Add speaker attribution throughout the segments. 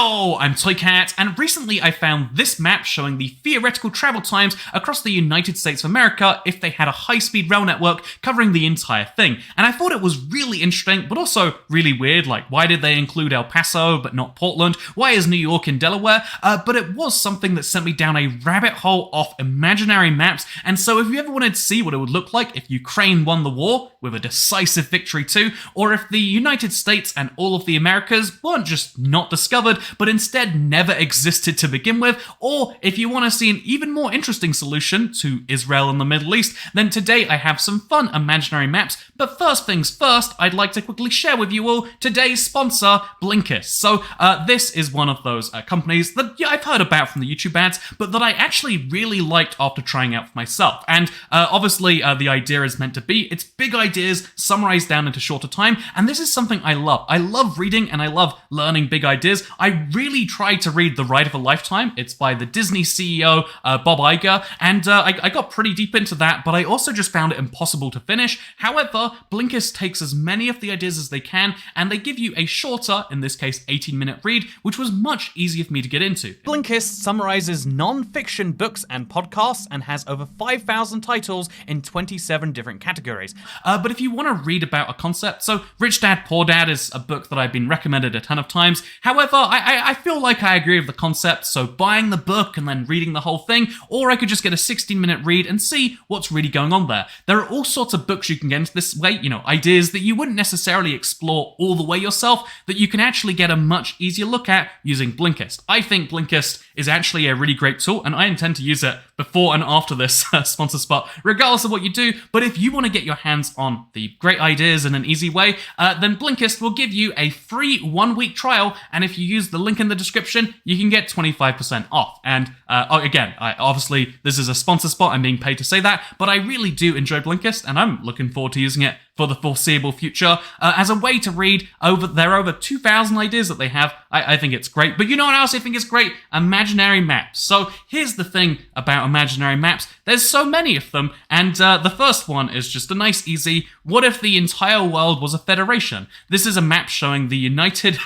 Speaker 1: Yo, I'm Toycat, and recently I found this map showing the theoretical travel times across the United States of America if they had a high-speed rail network covering the entire thing. And I thought it was really interesting, but also really weird, like why did they include El Paso but not Portland? Why is New York in Delaware? But it was something that sent me down a rabbit hole of imaginary maps, and so if you ever wanted to see what it would look like if Ukraine won the war, with a decisive victory too, or if the United States and all of the Americas weren't just not discovered, but instead never existed to begin with, or if you want to see an even more interesting solution to Israel and the Middle East, then today I have some fun imaginary maps. But first things first, I'd like to quickly share with you all today's sponsor, Blinkist. So this is one of those companies that I've heard about from the YouTube ads, but that I actually really liked after trying out for myself. And obviously the idea is meant to be, it's big ideas summarized down into shorter time, and this is something I love. I love reading and I love learning big ideas. I really tried to read The Ride of a Lifetime. It's by the Disney CEO, Bob Iger, and I got pretty deep into that, but I also just found it impossible to finish. However, Blinkist takes as many of the ideas as they can, and they give you a shorter, in this case 18-minute read, which was much easier for me to get into. Blinkist summarizes non-fiction books and podcasts and has over 5,000 titles in 27 different categories. But if you want to read about a concept, so Rich Dad, Poor Dad is a book that I've been recommended a ton of times. However, I feel like I agree with the concept, so buying the book and then reading the whole thing, or I could just get a 16-minute read and see what's really going on there. There are all sorts of books you can get into this way, ideas that you wouldn't necessarily explore all the way yourself, that you can actually get a much easier look at using Blinkist. I think Blinkist is actually a really great tool, and I intend to use it before and after this sponsor spot, regardless of what you do. But if you want to get your hands on the great ideas in an easy way, then Blinkist will give you a free 1-week trial, and if you use the link in the description, you can get 25% off. And again, obviously this is a sponsor spot, I'm being paid to say that, but I really do enjoy Blinkist, and I'm looking forward to using it for the foreseeable future as a way to read over 2,000 ideas that they have. I think it's great. But you know what else I think is great? Imaginary maps. So here's the thing about imaginary maps. There's so many of them, and the first one is just a nice, easy, what if the entire world was a federation? This is a map showing the United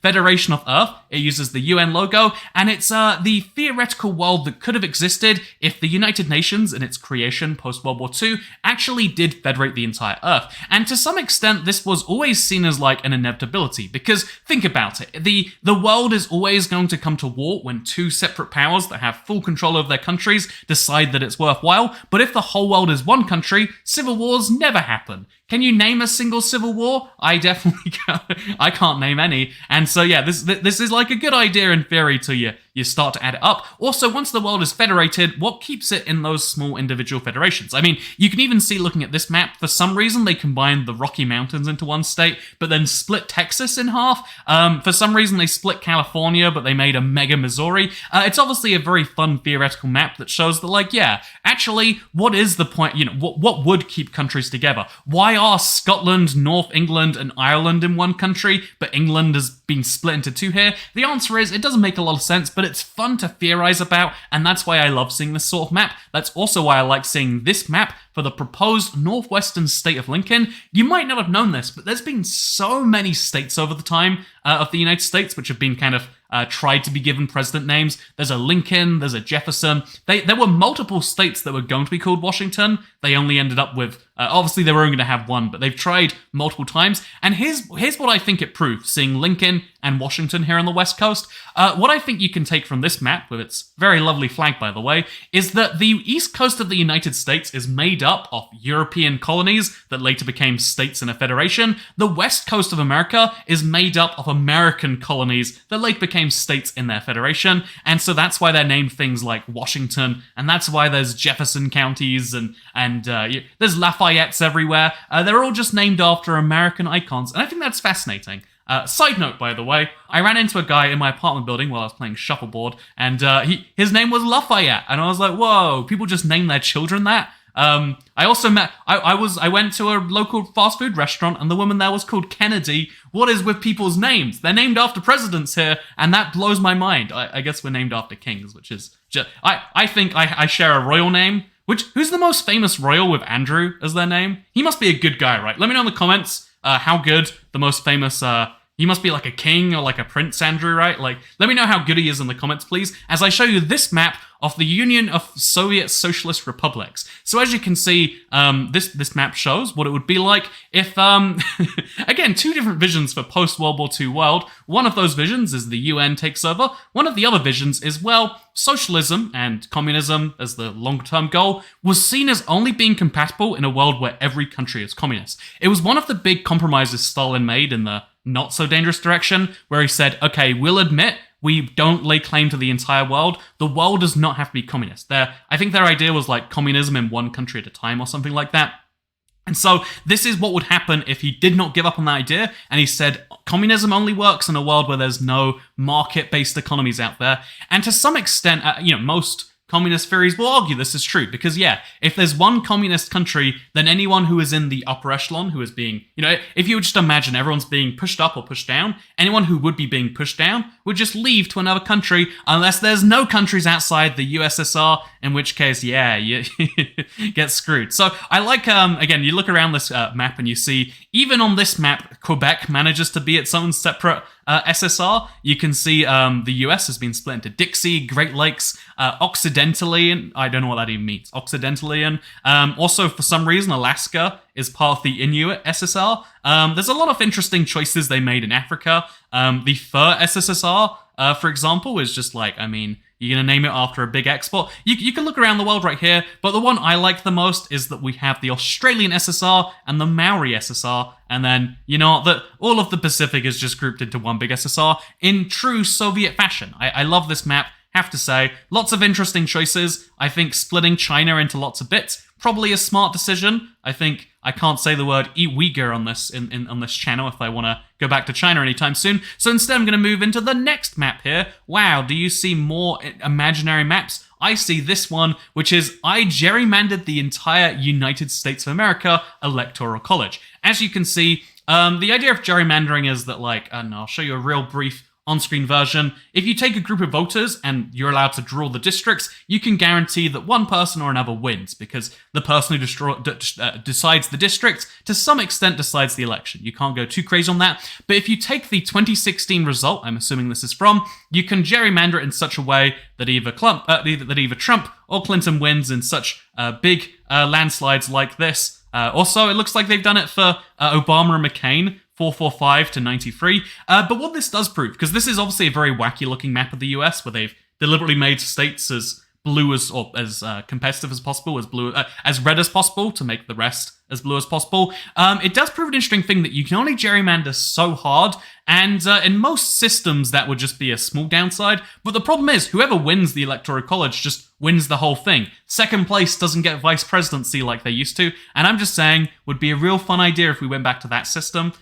Speaker 1: Federation of Earth. It uses the UN logo, and it's the theoretical world that could have existed if the United Nations, in its creation post-World War II, actually did federate the entire Earth. And to some extent, this was always seen as like an inevitability, because think about it, the world is always going to come to war when two separate powers that have full control over their countries decide that it's worthwhile. But if the whole world is one country, civil wars never happen. Can you name a single civil war? I definitely can't. I can't name any. And so yeah, this is like a good idea in theory till you start to add it up. Also, once the world is federated, what keeps it in those small individual federations? I mean, you can even see looking at this map, for some reason they combined the Rocky Mountains into one state, but then split Texas in half. For some reason they split California, but they made a mega Missouri. It's obviously a very fun theoretical map that shows that, like, yeah, actually, what is the point? What would keep countries together? Why are Scotland, North England, and Ireland in one country, but England has been split into two here? The answer is, it doesn't make a lot of sense, but it's fun to theorize about, and that's why I love seeing this sort of map. That's also why I like seeing this map for the proposed northwestern state of Lincoln. You might not have known this, but there's been so many states over the time of the United States which have been kind of tried to be given president names. There's a Lincoln, there's a Jefferson. There were multiple states that were going to be called Washington. They only ended up with, obviously they were only going to have one, but they've tried multiple times. And here's what I think it proves, seeing Lincoln and Washington here on the West Coast. What I think you can take from this map, with its very lovely flag by the way, is that the east coast of the United States is made up of European colonies that later became states in a federation. The west coast of America is made up of American colonies that later became states in their federation, and so that's why they're named things like Washington, and that's why there's Jefferson counties and there's Lafayettes everywhere. They're all just named after American icons, and I think that's fascinating. Side note, by the way, I ran into a guy in my apartment building while I was playing shuffleboard, and his name was Lafayette, and I was like, whoa, people just name their children that? I also met, I went to a local fast food restaurant, and the woman there was called Kennedy. What is with people's names? They're named after presidents here, and that blows my mind. I guess we're named after kings, which is just, I think I share a royal name. Who's the most famous royal with Andrew as their name? He must be a good guy, right? Let me know in the comments how good the most famous He must be like a king or like a Prince Andrew, right? Like, let me know how good he is in the comments, please, as I show you this map of the Union of Soviet Socialist Republics. So as you can see, this map shows what it would be like if, again, two different visions for post-World War II world. One of those visions is the UN takes over. One of the other visions is, well, socialism and communism as the long-term goal was seen as only being compatible in a world where every country is communist. It was one of the big compromises Stalin made in the not-so-dangerous direction, where he said, okay, we'll admit we don't lay claim to the entire world. The world does not have to be communist. I think their idea was like communism in one country at a time or something like that. And so this is what would happen if he did not give up on that idea, and he said communism only works in a world where there's no market-based economies out there. And to some extent, most communist theories will argue this is true, because yeah, if there's one communist country, then anyone who is in the upper echelon, who is being, if you would just imagine everyone's being pushed up or pushed down, anyone who would be being pushed down would just leave to another country, unless there's no countries outside the USSR, in which case, yeah, you get screwed. So I like, again, you look around this map and you see, even on this map, Quebec manages to be its own separate SSR. You can see the US has been split into Dixie, Great Lakes, Occidentalian. I don't know what that even means. Occidentalian. Also, for some reason, Alaska is part of the Inuit SSR. There's a lot of interesting choices they made in Africa. The Fur SSSR, for example, is just like, you're going to name it after a big export. You can look around the world right here, but the one I like the most is that we have the Australian SSR and the Maori SSR, and then, that all of the Pacific is just grouped into one big SSR in true Soviet fashion. I love this map, have to say. Lots of interesting choices. I think splitting China into lots of bits, probably a smart decision. I think I can't say the word Uyghur on this on this channel if I want to go back to China anytime soon. So instead I'm going to move into the next map here. Wow, do you see more imaginary maps? I see this one, which is I gerrymandered the entire United States of America Electoral College. As you can see, the idea of gerrymandering is that, I'll show you a real brief on-screen version. If you take a group of voters and you're allowed to draw the districts, you can guarantee that one person or another wins, because the person who decides the district to some extent decides the election. You can't go too crazy on that. But if you take the 2016 result, I'm assuming this is from, you can gerrymander it in such a way that either Trump or Clinton wins in such big landslides like this. Also, it looks like they've done it for Obama and McCain, 445 to 93. But what this does prove, because this is obviously a very wacky looking map of the US, where they've deliberately made states as blue as competitive as possible, as red as possible, to make the rest as blue as possible. It does prove an interesting thing that you can only gerrymander so hard, and in most systems that would just be a small downside. But the problem is, whoever wins the Electoral College just wins the whole thing. Second place doesn't get vice presidency like they used to, and I'm just saying, would be a real fun idea if we went back to that system.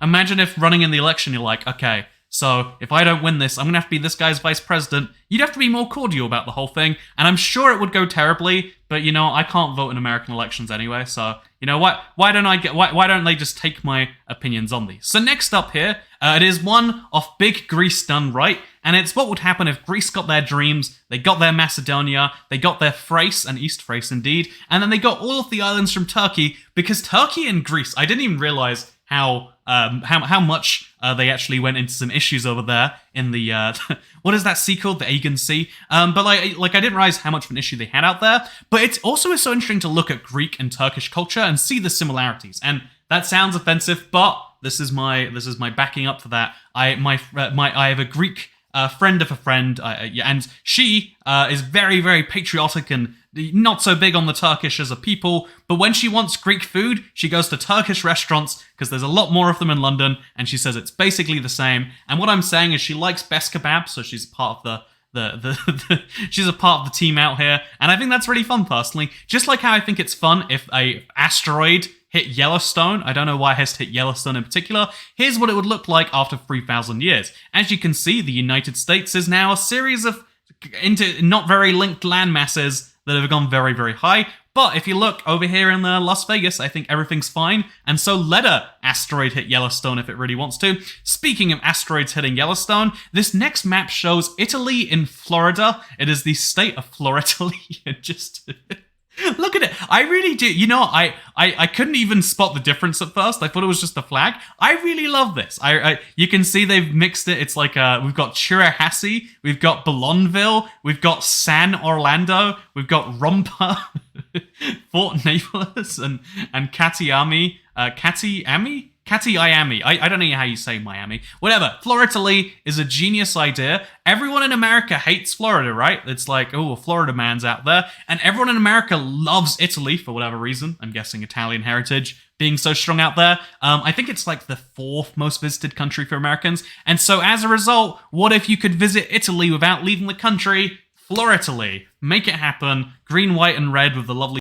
Speaker 1: Imagine if running in the election, you're like, okay, so if I don't win this, I'm going to have to be this guy's vice president. You'd have to be more cordial about the whole thing, and I'm sure it would go terribly, but I can't vote in American elections anyway, so what? Why don't they just take my opinions on these? So next up here, it is one of Big Greece done right, and it's what would happen if Greece got their dreams, they got their Macedonia, they got their Thrace, and East Thrace indeed, and then they got all of the islands from Turkey, because Turkey and Greece, I didn't even realize how much they actually went into some issues over there in the what is that sea called, the Aegean Sea? But I didn't realize how much of an issue they had out there. But it also is so interesting to look at Greek and Turkish culture and see the similarities. And that sounds offensive, but this is my backing up for that. I have a Greek friend of a friend, and she is very, very patriotic and not so big on the Turkish as a people, but when she wants Greek food, she goes to Turkish restaurants, because there's a lot more of them in London, and she says it's basically the same. And what I'm saying is she likes best kebab, so she's part of she's a part of the team out here, and I think that's really fun personally. Just like how I think it's fun if a asteroid hit Yellowstone. I don't know why it has to hit Yellowstone in particular. Here's what it would look like after 3,000 years. As you can see, the United States is now a series of not very linked land masses that have gone very, very high. But if you look over here in Las Vegas, I think everything's fine. And so let an asteroid hit Yellowstone if it really wants to. Speaking of asteroids hitting Yellowstone, this next map shows Italy in Florida. It is the state of Florida. Just Look at it. I really do. You know, I couldn't even spot the difference at first. I thought it was just a flag. I really love this. You can see they've mixed it. It's like we've got Chirahassi, we've got Boulogneville, we've got San Orlando, we've got Rompa, Fort Naples, and Katiami. Katiami. I don't know how you say Miami. Whatever. Florida is a genius idea. Everyone in America hates Florida, right? It's like, oh, a Florida man's out there. And everyone in America loves Italy for whatever reason. I'm guessing Italian heritage being so strong out there. I think it's like the 4th most visited country for Americans. And so as a result, what if you could visit Italy without leaving the country? Florida. Make it happen. Green, white, and red with the lovely...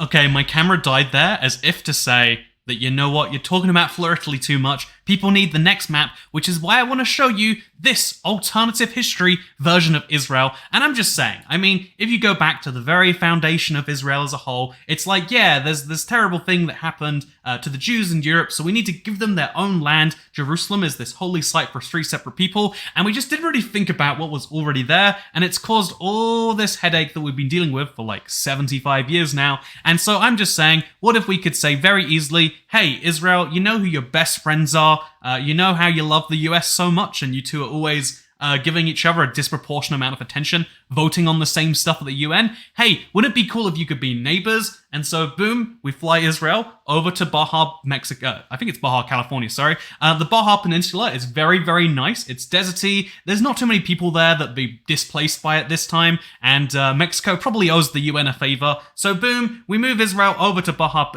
Speaker 1: Okay, my camera died there as if to say... that, you know what, you're talking about Florida too much. People need the next map, which is why I want to show you this alternative history version of Israel. And I'm just saying, I mean, if you go back to the very foundation of Israel as a whole, it's like, yeah, there's this terrible thing that happened to the Jews in Europe, so we need to give them their own land. Jerusalem is this holy site for 3 separate people, and we just didn't really think about what was already there, and it's caused all this headache that we've been dealing with for like 75 years now. And so I'm just saying, what if we could say very easily, hey, Israel, you know who your best friends are, you know how you love the US so much, and you two are always giving each other a disproportionate amount of attention, voting on the same stuff at the UN. Hey, wouldn't it be cool if you could be neighbors? And so, boom, we fly Israel over to Baja, Mexico. I think it's Baja, California, sorry. The Baja Peninsula is very, very nice. It's deserty. There's not too many people there that be displaced by it this time. And Mexico probably owes the UN a favor. So, boom, we move Israel over to Baja,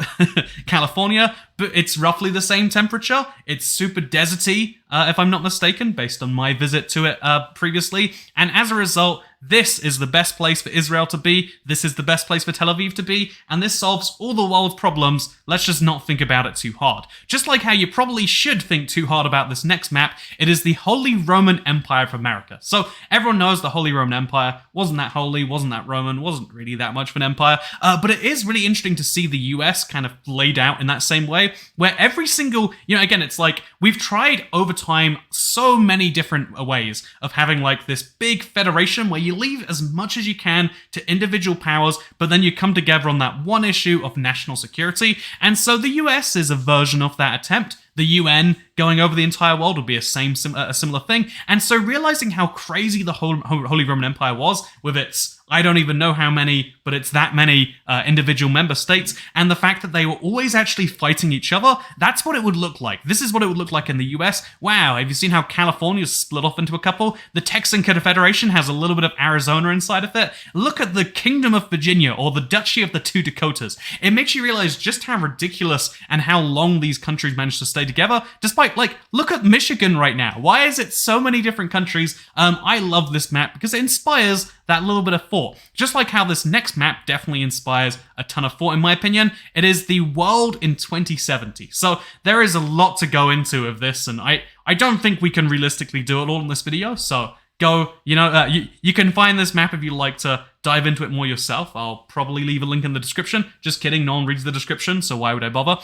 Speaker 1: California. But it's roughly the same temperature. It's super deserty, if I'm not mistaken, based on my visit to it previously. And as a result, this is the best place for Israel to be. This is the best place for Tel Aviv to be. And this solves all the world's problems. Let's just not think about it too hard. Just like how you probably should think too hard about this next map, it is the Holy Roman Empire of America. So everyone knows the Holy Roman Empire wasn't that holy, wasn't that Roman, wasn't really that much of an empire. But it is really interesting to see the US kind of laid out in that same way, where every single, again, it's like we've tried over time so many different ways of having like this big federation where you leave as much as you can to individual powers, but then you come together on that one issue of national security. And so the US is a version of that attempt. The UN going over the entire world would be a similar thing. And so realizing how crazy the Holy Roman Empire was with its, I don't even know how many, but it's that many individual member states, and the fact that they were always actually fighting each other, that's what it would look like. This is what it would look like in the US. Wow, have you seen how California's split off into a couple? The Texan Confederation has a little bit of Arizona inside of it. Look at the Kingdom of Virginia, or the Duchy of the Two Dakotas. It makes you realize just how ridiculous and how long these countries managed to stay together, despite, like, look at Michigan right now. Why is it so many different countries? I love this map because it inspires that little bit of thought. Just like how this next map definitely inspires a ton of thought, in my opinion. It is the world in 2070. So there is a lot to go into of this, and I don't think we can realistically do it all in this video, so go, you can find this map if you'd like to dive into it more yourself. I'll probably leave a link in the description. Just kidding, no one reads the description, so why would I bother?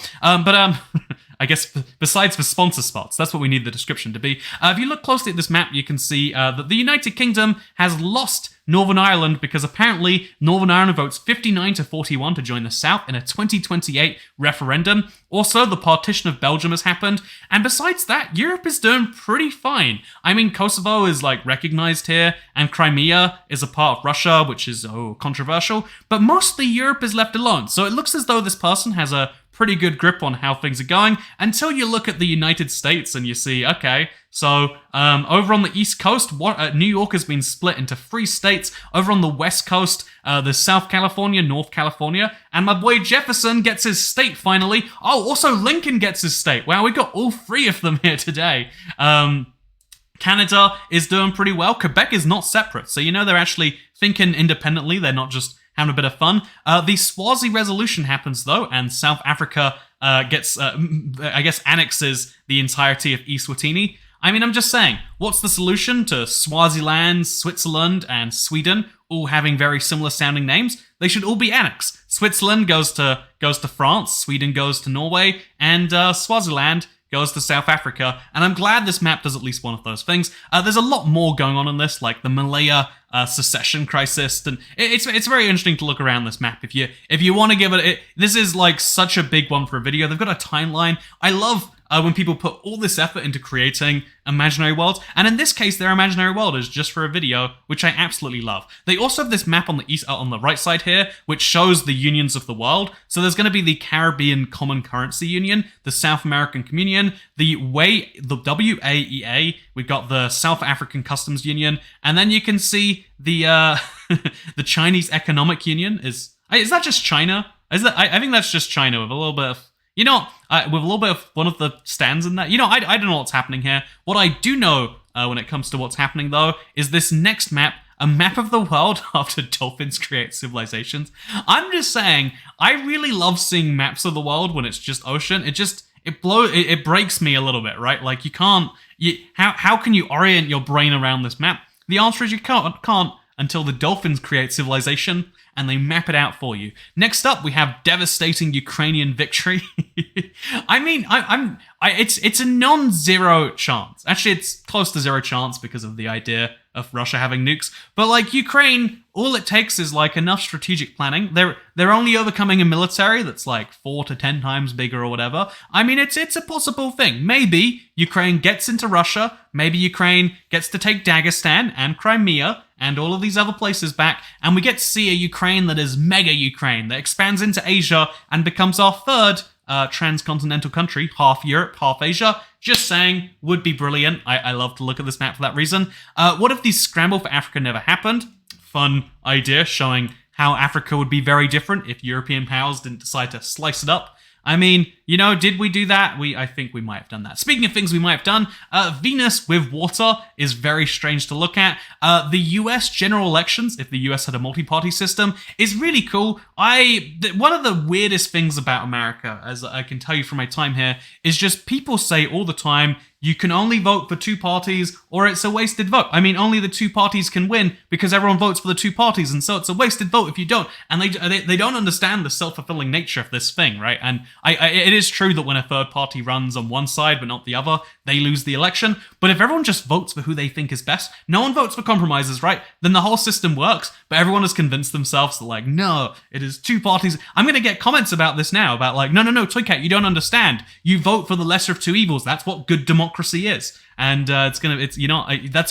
Speaker 1: I guess besides for sponsor spots, that's what we need the description to be. If you look closely at this map, you can see that the United Kingdom has lost Northern Ireland because apparently Northern Ireland votes 59-41 to join the South in a 2028 referendum. Also, the partition of Belgium has happened. And besides that, Europe is doing pretty fine. I mean, Kosovo is like recognized here, and Crimea is a part of Russia, which is controversial. But mostly Europe is left alone. So it looks as though this person has a pretty good grip on how things are going until you look at the United States and you see, okay, so over on the East Coast, New York has been split into 3 states. Over on the West Coast, there's South California, North California, and my boy Jefferson gets his state finally. Oh, also Lincoln gets his state. Wow, we got all 3 of them here today. Canada is doing pretty well. Quebec is not separate, so they're actually thinking independently. They're not just having a bit of fun. The Swazi resolution happens, though, and South Africa gets, annexes the entirety of Eswatini. I mean, I'm just saying, what's the solution to Swaziland, Switzerland, and Sweden all having very similar sounding names? They should all be annexed. Switzerland goes to France, Sweden goes to Norway, and Swaziland goes to South Africa, and I'm glad this map does at least one of those things. There's a lot more going on in this, like the Malaya secession crisis, and it's very interesting to look around this map if you want to give it. This is like such a big one for a video. They've got a timeline. I love when people put all this effort into creating imaginary worlds, and in this case, their imaginary world is just for a video, which I absolutely love. They also have this map on the right side here, which shows the unions of the world. So there's going to be the Caribbean Common Currency Union, the South American Communion, the WAEA. We've got the South African Customs Union, and then you can see the the Chinese Economic Union. Is that just China? I think that's just China with a little bit of. With a little bit of one of the stands in that. I don't know what's happening here. What I do know when it comes to what's happening, though, is this next map, a map of the world after dolphins create civilizations. I'm just saying, I really love seeing maps of the world when it's just ocean. It breaks me a little bit, right? Like, how can you orient your brain around this map? The answer is you can't until the dolphins create civilization and they map it out for you. Next up, we have devastating Ukrainian victory. I mean, it's a non-zero chance. Actually, it's close to zero chance because of the idea of Russia having nukes. But like Ukraine, all it takes is like enough strategic planning. They're only overcoming a military that's like 4 to 10 times bigger or whatever. I mean, it's a possible thing. Maybe Ukraine gets into Russia. Maybe Ukraine gets to take Dagestan and Crimea and all of these other places back, and we get to see a Ukraine that is mega Ukraine, that expands into Asia and becomes our third transcontinental country, half Europe, half Asia. Just saying, would be brilliant. I love to look at this map for that reason. What if the Scramble for Africa never happened? Fun idea, showing how Africa would be very different if European powers didn't decide to slice it up. I mean, did we do that? I think we might have done that. Speaking of things we might have done, Venus with water is very strange to look at. The US general elections, if the US had a multi-party system, is really cool. One of the weirdest things about America, as I can tell you from my time here, is just people say all the time, you can only vote for two parties or it's a wasted vote. I mean, only the two parties can win because everyone votes for the two parties, and so it's a wasted vote if you don't. And they don't understand the self-fulfilling nature of this thing, right? And it is true that when a third party runs on one side but not the other, they lose the election. But if everyone just votes for who they think is best, no one votes for compromises, right? Then the whole system works, but everyone has convinced themselves that, like, no, it is two parties. I'm going to get comments about this now, about like, no, Toycat, you don't understand. You vote for the lesser of two evils. That's what good democracy is. And that's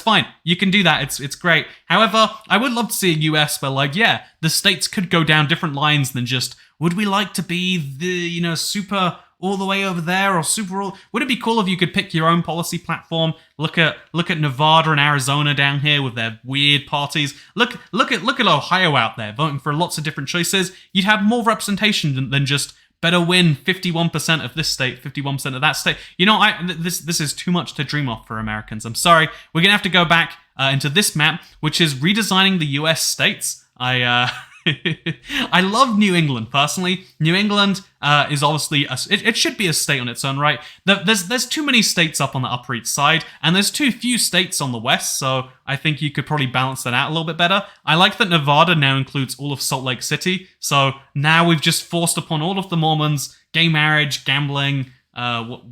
Speaker 1: fine. You can do that. It's great. However, I would love to see a US where, like, yeah, the states could go down different lines than just, would we like to be the, super all the way over there or super all? Would it be cool if you could pick your own policy platform? Look at Nevada and Arizona down here with their weird parties. Look at Ohio out there voting for lots of different choices. You'd have more representation than just better win 51% of this state, 51% of that state. This is too much to dream of for Americans. I'm sorry. We're going to have to go back into this map, which is redesigning the US states. I love New England, personally. New England is obviously, it should be a state on its own right. There's too many states up on the Upper East Side, and there's too few states on the West, so I think you could probably balance that out a little bit better. I like that Nevada now includes all of Salt Lake City, so now we've just forced upon all of the Mormons gay marriage, gambling,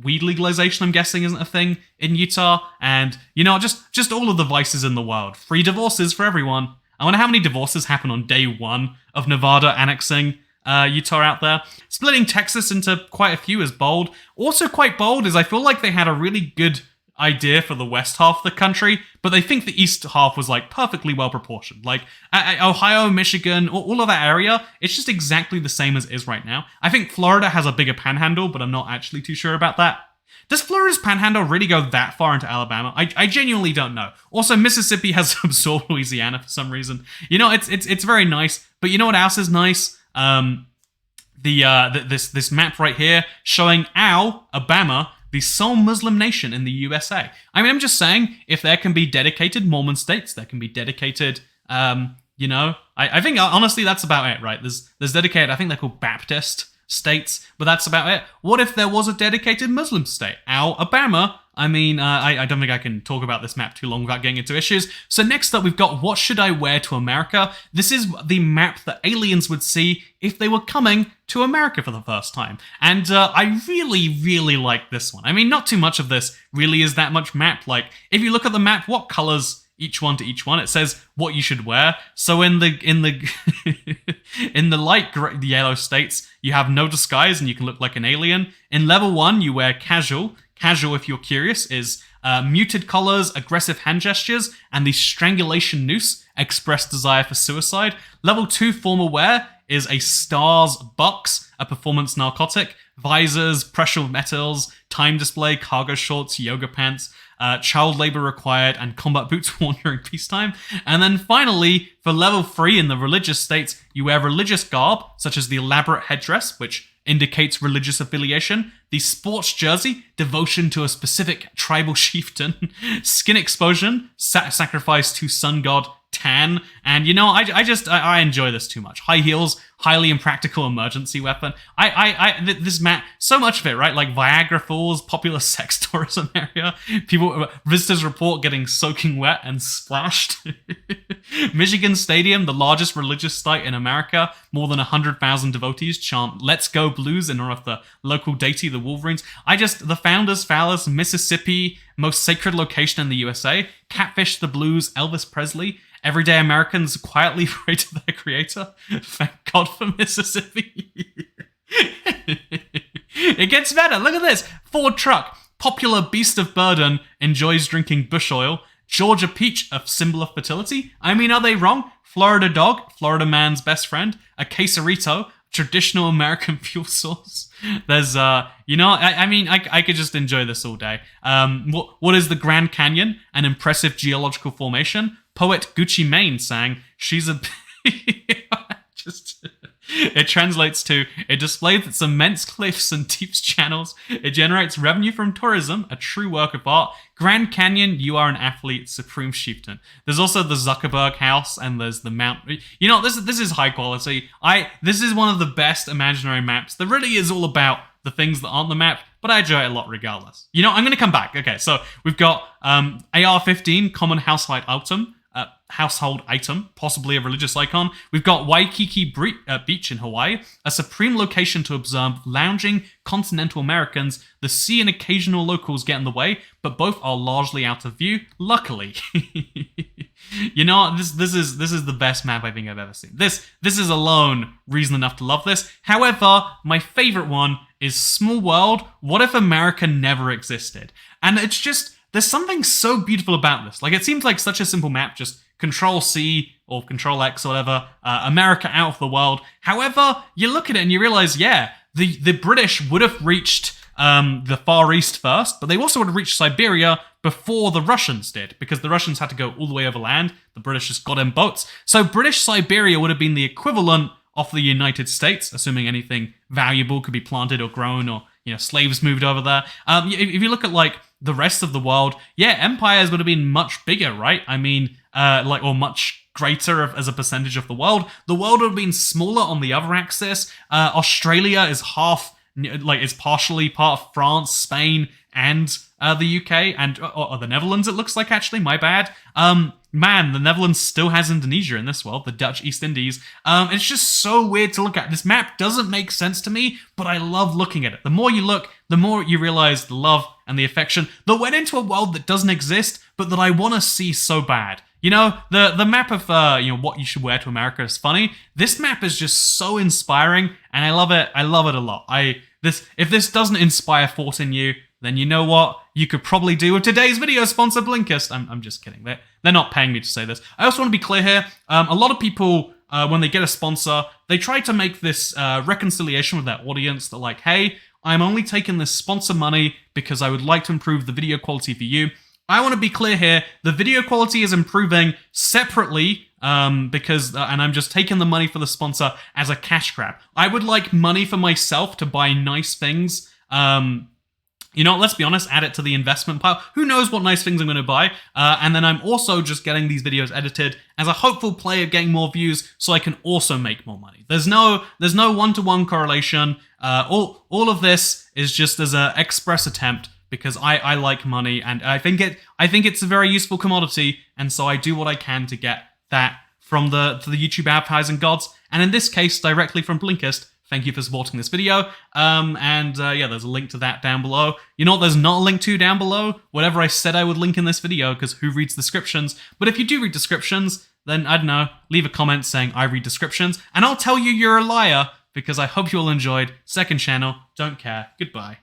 Speaker 1: weed legalization, I'm guessing, isn't a thing in Utah, and, just all of the vices in the world. Free divorces for everyone. I wonder how many divorces happen on day one of Nevada annexing Utah out there. Splitting Texas into quite a few is bold. Also quite bold is I feel like they had a really good idea for the west half of the country, but they think the east half was like perfectly well proportioned. Like Ohio, Michigan, all of that area, it's just exactly the same as it is right now. I think Florida has a bigger panhandle, but I'm not actually too sure about that. Does Florida's panhandle really go that far into Alabama? I genuinely don't know. Also, Mississippi has absorbed Louisiana for some reason. It's very nice. But you know what else is nice? This map right here showing Alabama, the sole Muslim nation in the USA. I mean, I'm just saying, if there can be dedicated Mormon states, there can be dedicated, I think honestly that's about it, right? There's dedicated. I think they're called Baptist states, but that's about it. What if there was a dedicated Muslim state? Alabama, I mean, I don't think I can talk about this map too long without getting into issues. So next up, we've got What Should I Wear to America? This is the map that aliens would see if they were coming to America for the first time. And I really, really like this one. I mean, not too much of this really is that much map. Like, if you look at the map, what colors each one to each one, it says what you should wear. So in the in the light yellow states, you have no disguise and you can look like an alien. In level 1, you wear casual. Casual, if you're curious, is muted colors, aggressive hand gestures, and the strangulation noose, expressed desire for suicide. Level 2 formal wear is a stars bucks, a performance narcotic, visors, pressure metals, time display, cargo shorts, yoga pants, child labor required, and combat boots worn during peacetime. And then finally, for level 3 in the religious states, you wear religious garb, such as the elaborate headdress, which indicates religious affiliation, the sports jersey, devotion to a specific tribal chieftain, skin exposure, sacrifice to sun god Tan, and you know, I enjoy this too much. High heels, highly impractical emergency weapon. This map, so much of it, right? Like Viagra Falls, popular sex tourism area. People, visitors report getting soaking wet and splashed. Michigan Stadium, the largest religious site in America. More than 100,000 devotees chant "Let's Go Blues" in honor of the local deity, the Wolverines. The Founders Palace, Mississippi, most sacred location in the USA. Catfish the Blues, Elvis Presley. Everyday Americans quietly pray to their creator. Thank God for Mississippi. It gets better. Look at this. Ford truck. Popular beast of burden enjoys drinking bush oil. Georgia peach, a symbol of fertility. I mean, are they wrong? Florida dog, Florida man's best friend. A quesarito, traditional American fuel source. There's, I could just enjoy this all day. What is the Grand Canyon? An impressive geological formation. Poet Gucci Mane sang, "She's a..." It translates to, it displays its immense cliffs and deep channels. It generates revenue from tourism, a true work of art. Grand Canyon, you are an athlete, supreme chieftain. There's also the Zuckerberg house, and there's the Mount... You know, this is high quality. This is one of the best imaginary maps. There really is all about the things that aren't the map, but I enjoy it a lot regardless. You know, I'm going to come back. Okay, so we've got AR-15, common household item, possibly a religious icon. We've got Waikiki Beach in Hawaii, a supreme location to observe lounging continental Americans. The sea and occasional locals get in the way, but both are largely out of view, luckily. You know, this is the best map I think I've ever seen. This is alone reason enough to love this. However, my favorite one is Small World, What If America Never Existed? And it's just, there's something so beautiful about this. Like, it seems like such a simple map, just Control-C or Control-X or whatever, America out of the world. However, you look at it and you realize, yeah, the British would have reached the Far East first, but they also would have reached Siberia before the Russians did, because the Russians had to go all the way over land. The British just got in boats. So British Siberia would have been the equivalent of the United States, assuming anything valuable could be planted or grown, or, you know, slaves moved over there. If you look at, like, the rest of the world, yeah, empires would have been much bigger, right? I mean, or much greater as a percentage of the world. The world would have been smaller on the other axis. Australia is is partially part of France, Spain, and the UK, and or the Netherlands, it looks like, actually, my bad. Man, the Netherlands still has Indonesia in this world, the Dutch East Indies. It's just so weird to look at. This map doesn't make sense to me, but I love looking at it. The more you look, the more you realize the love and the affection that went into a world that doesn't exist, but that I want to see so bad. You know, the map of, what you should wear to America is funny. This map is just so inspiring, and I love it. I love it a lot. If this doesn't inspire thought in you, then you know what you could probably do with today's video sponsor, Blinkist. I'm just kidding. They're not paying me to say this. I also want to be clear here. A lot of people, when they get a sponsor, they try to make this reconciliation with their audience that, like, hey, I'm only taking this sponsor money because I would like to improve the video quality for you. I want to be clear here. The video quality is improving separately because I'm just taking the money for the sponsor as a cash grab. I would like money for myself to buy nice things. Let's be honest, add it to the investment pile. Who knows what nice things I'm going to buy? And then I'm also just getting these videos edited as a hopeful play of getting more views so I can also make more money. There's no one-to-one correlation. All of this is just as an express attempt, because I like money, and I think it's a very useful commodity, and so I do what I can to get that from the YouTube advertising gods, and in this case, directly from Blinkist. Thank you for supporting this video. Yeah, there's a link to that down below. You know what there's not a link to down below? Whatever I said I would link in this video, because who reads descriptions? But if you do read descriptions, then, I don't know, leave a comment saying I read descriptions, and I'll tell you you're a liar, because I hope you all enjoyed. Second channel, don't care. Goodbye.